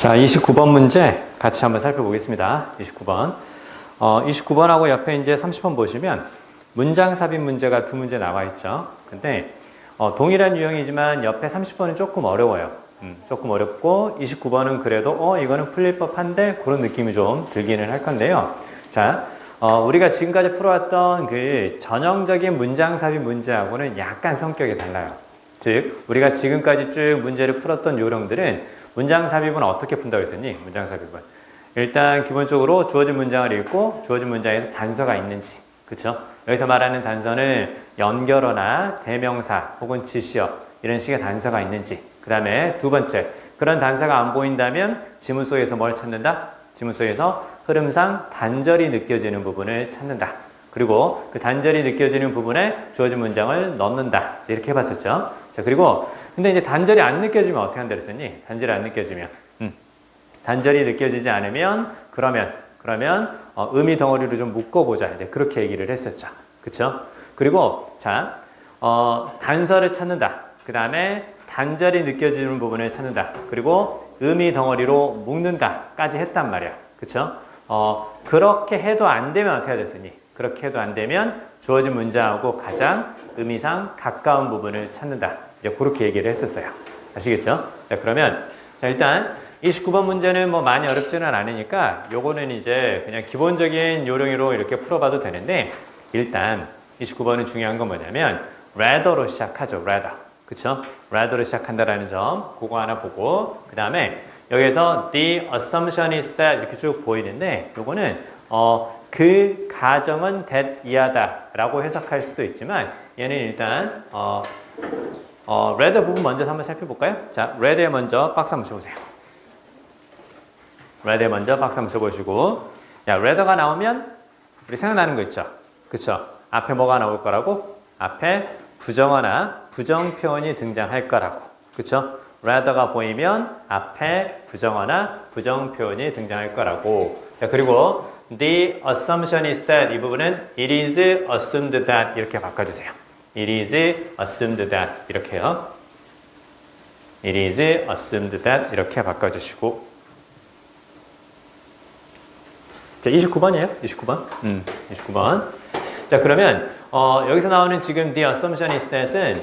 자, 29번 문제 같이 한번 살펴보겠습니다. 29번. 29번하고 옆에 이제 30번 보시면 문장 삽입 문제가 두 문제 나와 있죠. 근데 동일한 유형이지만 옆에 30번은 조금 어려워요. 조금 어렵고 29번은 그래도 이거는 풀릴 법한데 그런 느낌이 좀 들기는 할 건데요. 자, 우리가 지금까지 풀어왔던 그 전형적인 문장 삽입 문제하고는 약간 성격이 달라요. 즉, 우리가 지금까지 쭉 문제를 풀었던 요령들은 문장 삽입은 어떻게 푼다고 했었니? 문장 삽입은 일단 기본적으로 주어진 문장을 읽고 주어진 문장에서 단서가 있는지, 그쵸? 여기서 말하는 단서는 연결어나 대명사 혹은 지시어 이런 식의 단서가 있는지, 그 다음에 두 번째, 그런 단서가 안 보인다면 지문 속에서 뭘 찾는다? 지문 속에서 흐름상 단절이 느껴지는 부분을 찾는다. 그리고 그 단절이 느껴지는 부분에 주어진 문장을 넣는다. 이렇게 해봤었죠. 자, 그리고 근데 이제 단절이 안 느껴지면 어떻게 한다 그랬었니? 단절이 안 느껴지면 단절이 느껴지지 않으면 그러면 의미 덩어리로 좀 묶어보자. 이제 그렇게 얘기를 했었죠. 그쵸? 그리고 자, 단서를 찾는다. 그 다음에 단절이 느껴지는 부분을 찾는다. 그리고 의미 덩어리로 묶는다까지 했단 말이야. 그쵸? 그렇게 해도 안 되면 어떻게 해야 됐었니? 그렇게 해도 안 되면 주어진 문장하고 가장 의미상 가까운 부분을 찾는다. 이제 그렇게 얘기를 했었어요. 아시겠죠? 자, 그러면 자, 일단 29번 문제는 뭐 많이 어렵지는 않으니까 요거는 이제 그냥 기본적인 요령으로 이렇게 풀어봐도 되는데, 일단 29번은 중요한 건 뭐냐면 rather로 시작하죠. rather. 그쵸? rather로 시작한다라는 점 그거 하나 보고, 그 다음에 여기서 the assumption is that 이렇게 쭉 보이는데, 요거는 그 가정은 that 이하다 라고 해석할 수도 있지만, 얘는 일단 rather 부분 먼저 한번 살펴볼까요? 자, rather에 먼저 박스 한번 쳐보세요. rather에 먼저 박스 한번 쳐보시고, 야, rather가 나오면 우리 생각나는 거 있죠? 그쵸? 앞에 뭐가 나올 거라고? 앞에 부정어나 부정 표현이 등장할 거라고. 그쵸? rather가 보이면 앞에 부정어나 부정 표현이 등장할 거라고. 자, 그리고 the assumption is that 이 부분은 it is assumed that 이렇게 바꿔주세요. it is assumed that 이렇게요. it is assumed that 이렇게 바꿔주시고, 자, 29번이에요. 29번. 29번. 자, 그러면 여기서 나오는 지금 the assumption is that은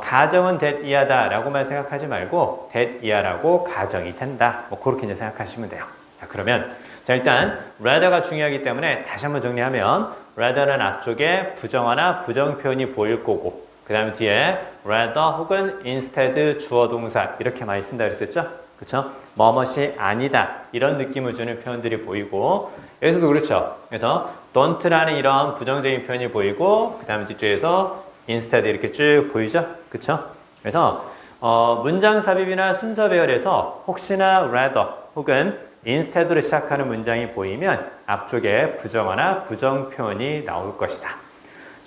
가정은 that 이하다 라고만 생각하지 말고 that 이하라고 가정이 된다. 뭐 그렇게 이제 생각하시면 돼요. 자, 그러면 자, 일단 rather가 중요하기 때문에 다시 한번 정리하면 rather는 앞쪽에 부정어나 부정 표현이 보일 거고, 그 다음에 뒤에 rather 혹은 instead 주어 동사 이렇게 많이 쓴다 그랬었죠? 그쵸? 뭐뭇이 아니다 이런 느낌을 주는 표현들이 보이고, 여기서도 그렇죠. 그래서 don't라는 이런 부정적인 표현이 보이고, 그 다음에 뒤쪽에서 instead 이렇게 쭉 보이죠? 그쵸? 그래서 문장 삽입이나 순서 배열에서 혹시나 rather 혹은 instead로 시작하는 문장이 보이면 앞쪽에 부정어나 부정 표현이 나올 것이다.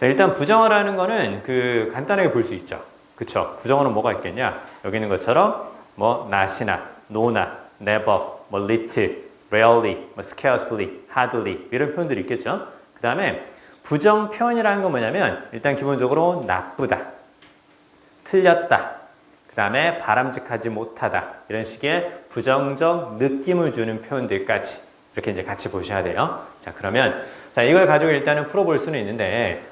자, 일단 부정어라는 거는 간단하게 볼 수 있죠. 그쵸? 부정어는 뭐가 있겠냐? 여기 있는 것처럼 뭐 not이나 no나 never, 뭐 little, rarely, 뭐 scarcely, hardly 이런 표현들이 있겠죠. 그 다음에 부정 표현이라는 건 뭐냐면 일단 기본적으로 나쁘다, 틀렸다, 그 다음에 바람직하지 못하다 이런 식의 부정적 느낌을 주는 표현들까지 이렇게 이제 같이 보셔야 돼요. 자, 그러면 자, 이걸 가지고 일단은 풀어볼 수는 있는데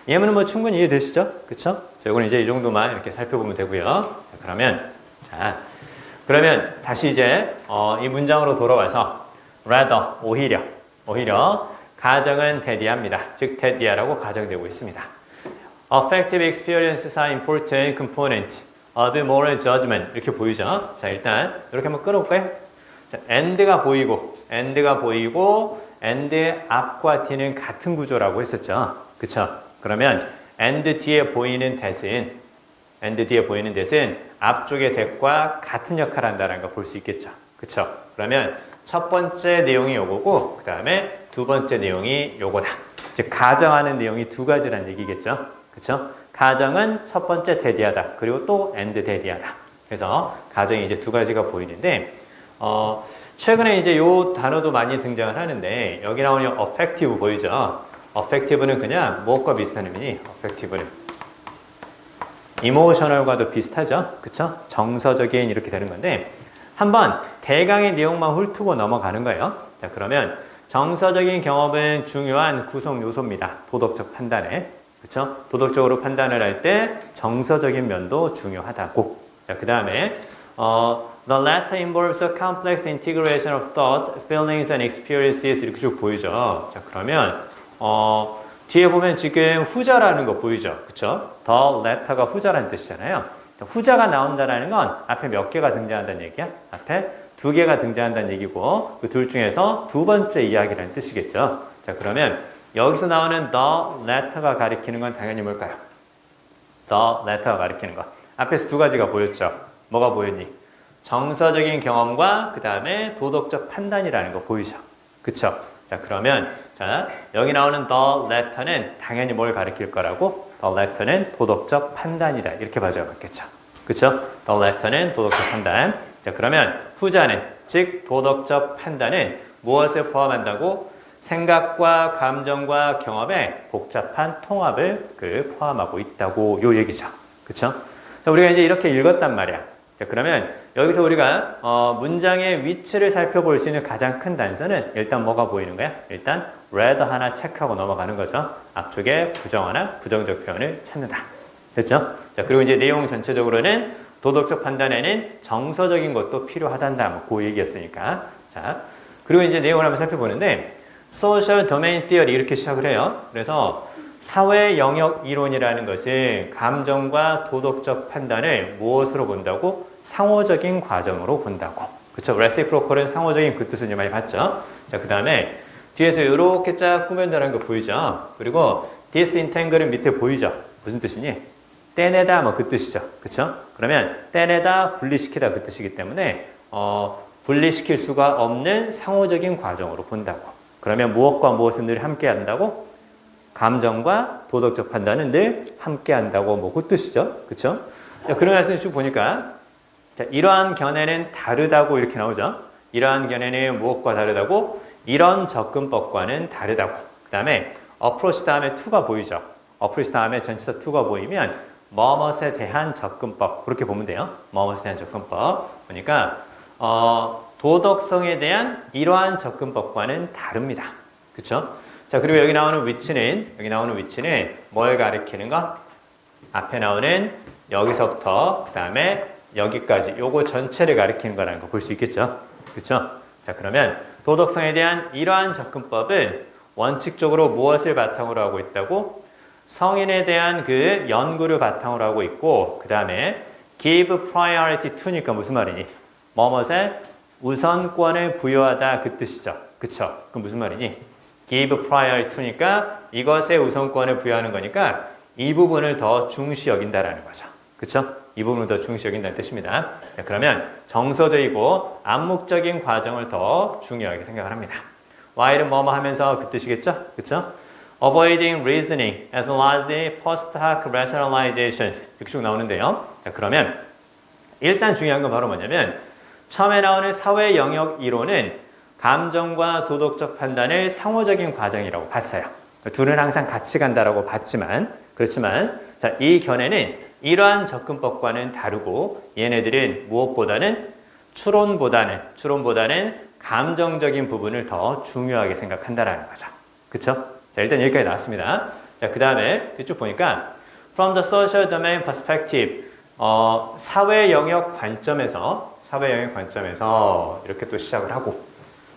예문은 뭐 충분히 이해되시죠? 그쵸? 자, 이거는 이제 이 정도만 이렇게 살펴보면 되고요. 자, 그러면 다시 이제 이 문장으로 돌아와서 rather 오히려 가정은 대디합니다. 즉 대디하라고 가정되고 있습니다. Affective experiences are important component of moral judgment 이렇게 보이죠? 자, 일단 이렇게 한번 끌어볼까요? 자, and가 보이고 and 앞과 뒤는 같은 구조라고 했었죠. 그쵸? 그러면 and 뒤에 보이는 that은 앞쪽의 that과 같은 역할을 한다는 거 볼 수 있겠죠. 그쵸? 그러면 첫 번째 내용이 요거고, 그 다음에 두 번째 내용이 요거다. 즉, 가정하는 내용이 두 가지란 얘기겠죠. 그쵸? 가정은 첫 번째 대디하다. 그리고 또 and 대디하다. 그래서 가정이 이제 두 가지가 보이는데, 최근에 이제 요 단어도 많이 등장을 하는데, 여기 나오는 affective 보이죠? affective는 그냥 무엇과 비슷한 의미니? affective는 emotional과도 비슷하죠. 그쵸? 정서적인 이렇게 되는 건데, 한번 대강의 내용만 훑고 넘어가는 거예요. 자, 그러면 정서적인 경험은 중요한 구성 요소입니다. 도덕적 판단에. 그렇죠? 도덕적으로 판단을 할 때 정서적인 면도 중요하다고. 자, 그다음에 The latter involves a complex integration of thoughts, feelings and experiences 이렇게 쭉 보이죠. 자, 그러면 뒤에 보면 지금 후자라는 거 보이죠? 그렇죠? The latter가 후자라는 뜻이잖아요. 후자가 나온다는 건 앞에 몇 개가 등장한다는 얘기야? 앞에 두 개가 등장한다는 얘기고 그 둘 중에서 두 번째 이야기라는 뜻이겠죠. 자, 그러면 여기서 나오는 the latter가 가리키는 건 당연히 뭘까요? the latter가 가리키는 거. 앞에서 두 가지가 보였죠. 뭐가 보였니? 정서적인 경험과 그 다음에 도덕적 판단이라는 거 보이죠. 그쵸? 자, 그러면 자, 여기 나오는 the latter는 당연히 뭘 가리킬 거라고? the latter는 도덕적 판단이다. 이렇게 봐줘야 맞겠죠. 그쵸? the latter는 도덕적 판단. 자, 그러면 후자는 즉 도덕적 판단은 무엇을 포함한다고? 생각과 감정과 경험의 복잡한 통합을 포함하고 있다고 요 얘기죠. 그쵸? 자, 우리가 이제 이렇게 읽었단 말이야. 자, 그러면 여기서 우리가 문장의 위치를 살펴볼 수 있는 가장 큰 단서는 일단 뭐가 보이는 거야? 일단 read 하나 체크하고 넘어가는 거죠. 앞쪽에 부정어나 부정적 표현을 찾는다. 됐죠? 자, 그리고 이제 내용 전체적으로는 도덕적 판단에는 정서적인 것도 필요하단다. 뭐 그 얘기였으니까. 자, 그리고 이제 내용을 한번 살펴보는데 Social Domain Theory 이렇게 시작을 해요. 그래서 사회 영역 이론이라는 것은 감정과 도덕적 판단을 무엇으로 본다고? 상호적인 과정으로 본다고. 그쵸? reciprocal은 상호적인 그 뜻을 많이 봤죠. 자, 그 다음에 뒤에서 이렇게 쫙 꾸며낸다는 거 보이죠? 그리고 disentangle은 밑에 보이죠? 무슨 뜻이니? 떼내다 뭐 그 뜻이죠. 그쵸? 그러면 떼내다, 분리시키다 그 뜻이기 때문에 분리시킬 수가 없는 상호적인 과정으로 본다고. 그러면 무엇과 무엇은 늘 함께 한다고? 감정과 도덕적 판단은 늘 함께 한다고 뭐 그 뜻이죠. 그쵸? 자, 그런 말씀 쭉 보니까 자, 이러한 견해는 다르다고 이렇게 나오죠. 이러한 견해는 무엇과 다르다고? 이런 접근법과는 다르다고. 그 다음에 approach 다음에 to가 보이죠. approach 다음에 전치사 to가 보이면 뭐뭇에 대한 접근법 그렇게 보면 돼요. 뭐뭇에 대한 접근법 보니까 도덕성에 대한 이러한 접근법과는 다릅니다. 그렇죠? 자, 그리고 여기 나오는 위치는 뭘 가리키는 거? 앞에 나오는 여기서부터 그 다음에 여기까지 요거 전체를 가리키는 거라는 거 볼 수 있겠죠? 그렇죠? 자, 그러면 도덕성에 대한 이러한 접근법은 원칙적으로 무엇을 바탕으로 하고 있다고? 성인에 대한 그 연구를 바탕으로 하고 있고 그 다음에 give priority to니까 무슨 말이니? 뭐뭇에 우선권을 부여하다 그 뜻이죠. 그쵸? 그럼 무슨 말이니? give priority to니까 이것에 우선권을 부여하는 거니까 이 부분을 더 중시 여긴다라는 거죠. 그쵸? 이 부분을 더 중시 여긴다는 뜻입니다. 자, 그러면 정서적이고 암묵적인 과정을 더 중요하게 생각을 합니다. while은 뭐뭐 하면서 그 뜻이겠죠? 그쵸? avoiding reasoning as largely post hoc rationalizations 이렇게 쭉 나오는데요. 자, 그러면 일단 중요한 건 바로 뭐냐면 처음에 나오는 사회 영역 이론은 감정과 도덕적 판단을 상호적인 과정이라고 봤어요. 둘은 항상 같이 간다라고 봤지만 그렇지만 자, 이 견해는 이러한 접근법과는 다르고 얘네들은 무엇보다는 추론보다는 감정적인 부분을 더 중요하게 생각한다라는 거죠. 그쵸? 자, 일단 여기까지 나왔습니다. 자, 그 다음에 쭉 보니까 from the social domain perspective 사회 영역 관점에서 이렇게 또 시작을 하고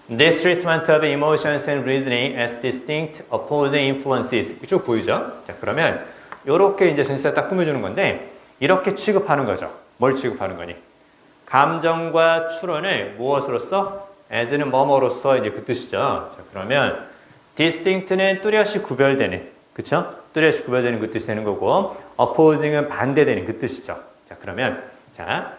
this treatment of emotions and reasoning as distinct opposing influences 쭉 보이죠? 자, 그러면 이렇게 이제 전치사 딱 꾸며주는 건데 이렇게 취급하는 거죠. 뭘 취급하는 거니? 감정과 추론을 무엇으로서? as는 뭐뭐로서 이제 그 뜻이죠. 자, 그러면 distinct는 뚜렷이 구별되는, 그쵸? 뚜렷이 구별되는 그 뜻이 되는 거고, opposing은 반대되는 그 뜻이죠. 자, 그러면, 자,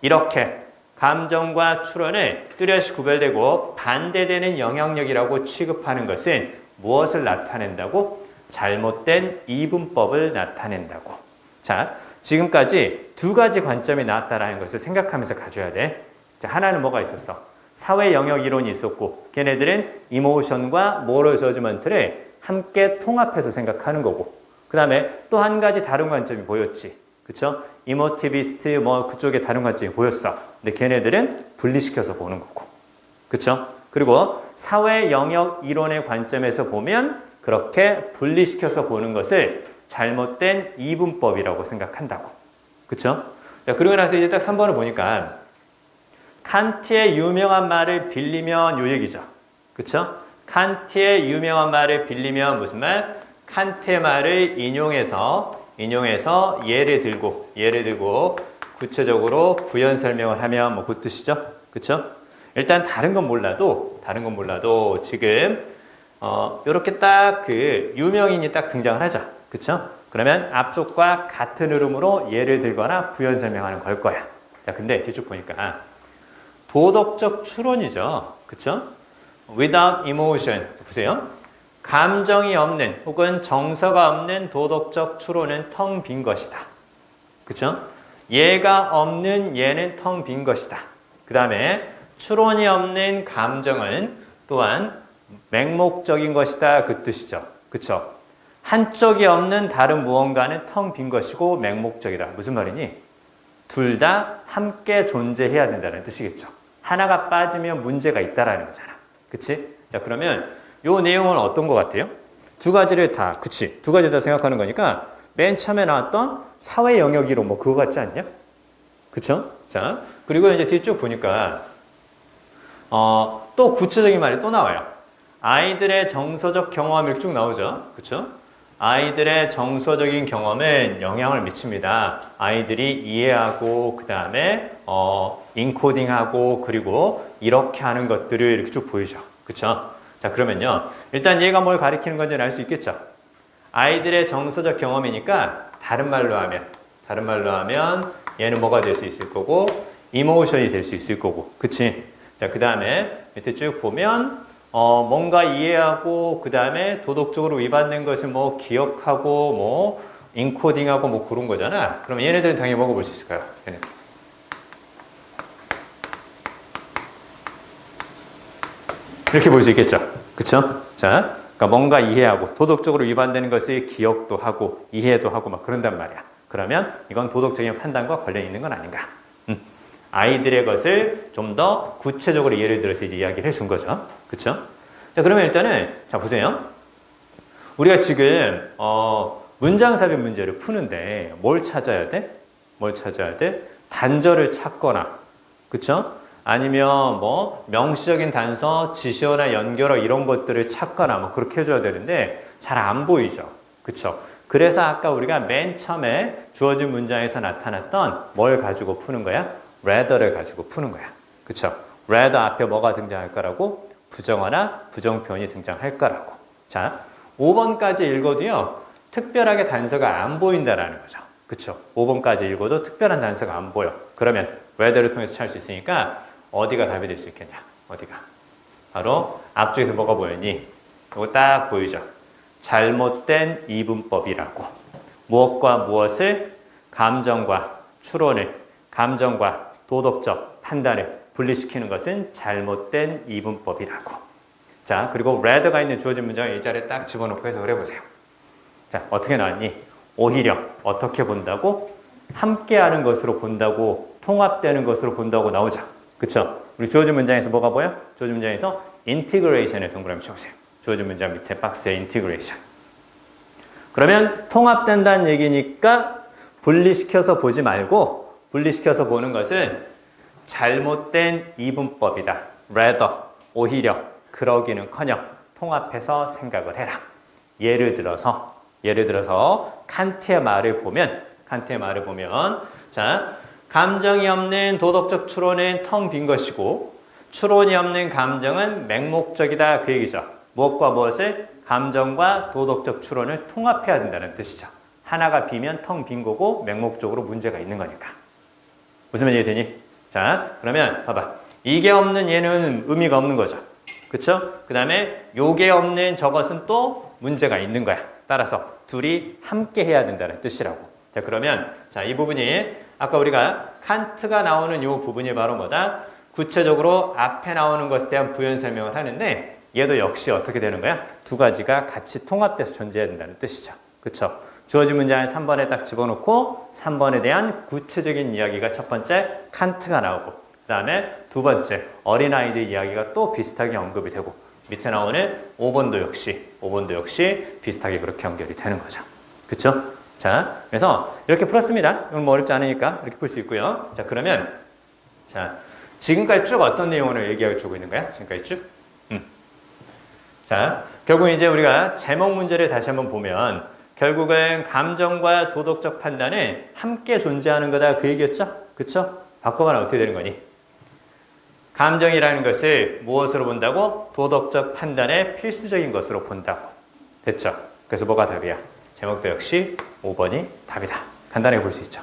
이렇게 감정과 추론을 뚜렷이 구별되고 반대되는 영향력이라고 취급하는 것은 무엇을 나타낸다고? 잘못된 이분법을 나타낸다고. 자, 지금까지 두 가지 관점이 나왔다는 것을 생각하면서 가져야 돼. 자, 하나는 뭐가 있었어? 사회 영역 이론이 있었고 걔네들은 이모션과 모럴 저지먼트를 함께 통합해서 생각하는 거고 그 다음에 또 한 가지 다른 관점이 보였지. 그쵸? 이모티비스트 뭐 그쪽에 다른 관점이 보였어. 근데 걔네들은 분리시켜서 보는 거고. 그쵸? 그리고 사회 영역 이론의 관점에서 보면 그렇게 분리시켜서 보는 것을 잘못된 이분법이라고 생각한다고. 그쵸? 자, 그러고 나서 이제 딱 3번을 보니까 칸트의 유명한 말을 빌리면 요 얘기죠. 그쵸? 칸트의 유명한 말을 빌리면 무슨 말? 칸트의 말을 인용해서 예를 들고 구체적으로 부연 설명을 하면 뭐 그 뜻이죠. 그쵸? 일단 다른 건 몰라도 지금 요렇게 딱 그 유명인이 딱 등장을 하죠. 그쵸? 그러면 앞쪽과 같은 흐름으로 예를 들거나 부연 설명하는 걸 거야. 자, 근데 뒤쪽 보니까 도덕적 추론이죠. 그쵸? Without emotion. 보세요. 감정이 없는 혹은 정서가 없는 도덕적 추론은 텅 빈 것이다. 그쵸? 예가 없는 예는 텅 빈 것이다. 그 다음에 추론이 없는 감정은 또한 맹목적인 것이다. 그 뜻이죠. 그쵸? 한쪽이 없는 다른 무언가는 텅 빈 것이고 맹목적이다. 무슨 말이니? 둘 다 함께 존재해야 된다는 뜻이겠죠. 하나가 빠지면 문제가 있다라는 거잖아. 그치? 자, 그러면 요 내용은 어떤 것 같아요? 두 가지를 다, 그치? 두 가지 다 생각하는 거니까 맨 처음에 나왔던 사회 영역 이론 뭐 그거 같지 않냐? 그쵸? 자, 그리고 이제 뒤쪽 보니까 또 구체적인 말이 또 나와요. 아이들의 정서적 경험 이렇게 쭉 나오죠. 그쵸? 아이들의 정서적인 경험은 영향을 미칩니다. 아이들이 이해하고 그 다음에 인코딩하고 그리고 이렇게 하는 것들을 이렇게 쭉 보이죠. 그쵸? 자, 그러면요. 일단 얘가 뭘 가리키는 건지는 알 수 있겠죠. 아이들의 정서적 경험이니까 다른 말로 하면 얘는 뭐가 될 수 있을 거고 이모션이 될 수 있을 거고. 그치? 자, 그 다음에 밑에 쭉 보면 뭔가 이해하고 그 다음에 도덕적으로 위반된 것을 뭐 기억하고 뭐 인코딩하고 뭐 그런 거잖아. 그럼 얘네들은 당연히 뭐가 볼 수 있을까요? 얘네들. 이렇게 볼 수 있겠죠. 그쵸? 자, 그러니까 뭔가 이해하고 도덕적으로 위반되는 것을 기억도 하고 이해도 하고 막 그런단 말이야. 그러면 이건 도덕적인 판단과 관련 있는 건 아닌가. 아이들의 것을 좀 더 구체적으로 예를 들어서 이제 이야기를 해준 거죠. 그쵸? 자, 그러면 일단은, 자, 보세요. 우리가 지금, 문장삽입 문제를 푸는데 뭘 찾아야 돼? 단절을 찾거나, 그쵸? 아니면 뭐, 명시적인 단서, 지시어나 연결어 이런 것들을 찾거나 뭐 그렇게 해줘야 되는데 잘 안 보이죠. 그쵸? 그래서 아까 우리가 맨 처음에 주어진 문장에서 나타났던 뭘 가지고 푸는 거야? rather를 가지고 푸는 거야. 그쵸? rather 앞에 뭐가 등장할 거라고? 부정어나 부정표현이 등장할 거라고. 자, 5번까지 읽어도요, 특별하게 단서가 안 보인다라는 거죠. 그쵸? 5번까지 읽어도 특별한 단서가 안 보여. 그러면 rather를 통해서 찾을 수 있으니까 어디가 답이 될 수 있겠냐? 어디가? 바로 앞쪽에서 뭐가 보이니? 이거 딱 보이죠? 잘못된 이분법이라고. 무엇과 무엇을 감정과 추론을, 감정과 도덕적 판단을 분리시키는 것은 잘못된 이분법이라고. 자, 그리고 rather가 있는 주어진 문장을 이 자리에 딱 집어넣고 해석을 해보세요. 자, 어떻게 나왔니? 오히려 어떻게 본다고? 함께하는 것으로 본다고, 통합되는 것으로 본다고 나오죠. 그쵸? 우리 주어진 문장에서 뭐가 보여? 주어진 문장에서 integration에 동그라미 쳐보세요. 주어진 문장 밑에 박스에 integration. 그러면 통합된다는 얘기니까 분리시켜서 보지 말고 분리시켜서 보는 것은 잘못된 이분법이다. rather, 오히려, 그러기는커녕 통합해서 생각을 해라. 예를 들어서 칸트의 말을 보면 자, 감정이 없는 도덕적 추론은 텅 빈 것이고 추론이 없는 감정은 맹목적이다. 그 얘기죠. 무엇과 무엇을? 감정과 도덕적 추론을 통합해야 된다는 뜻이죠. 하나가 비면 텅 빈 거고 맹목적으로 문제가 있는 거니까. 무슨 말인지 되니? 자, 그러면 봐봐. 이게 없는 얘는 의미가 없는 거죠. 그쵸? 그 다음에 요게 없는 저것은 또 문제가 있는 거야. 따라서 둘이 함께 해야 된다는 뜻이라고. 자, 그러면 자, 이 부분이 아까 우리가 칸트가 나오는 이 부분이 바로 뭐다? 구체적으로 앞에 나오는 것에 대한 부연 설명을 하는데 얘도 역시 어떻게 되는 거야? 두 가지가 같이 통합돼서 존재해야 된다는 뜻이죠. 그쵸? 주어진 문장을 3번에 딱 집어넣고 3번에 대한 구체적인 이야기가 첫 번째 칸트가 나오고 그 다음에 두 번째 어린아이들 이야기가 또 비슷하게 언급이 되고 밑에 나오는 5번도 역시 비슷하게 그렇게 연결이 되는 거죠. 그쵸? 자, 그래서 이렇게 풀었습니다. 이건 뭐 어렵지 않으니까 이렇게 풀 수 있고요. 자, 그러면 자, 지금까지 쭉 어떤 내용을 얘기해 주고 있는 거야? 지금까지 쭉? 자, 결국 이제 우리가 제목 문제를 다시 한번 보면 결국은 감정과 도덕적 판단은 함께 존재하는 거다 그 얘기였죠? 그쵸? 바꿔보면 어떻게 되는 거니? 감정이라는 것을 무엇으로 본다고? 도덕적 판단의 필수적인 것으로 본다고. 됐죠? 그래서 뭐가 답이야? 제목도 역시 5번이 답이다. 간단하게 볼 수 있죠.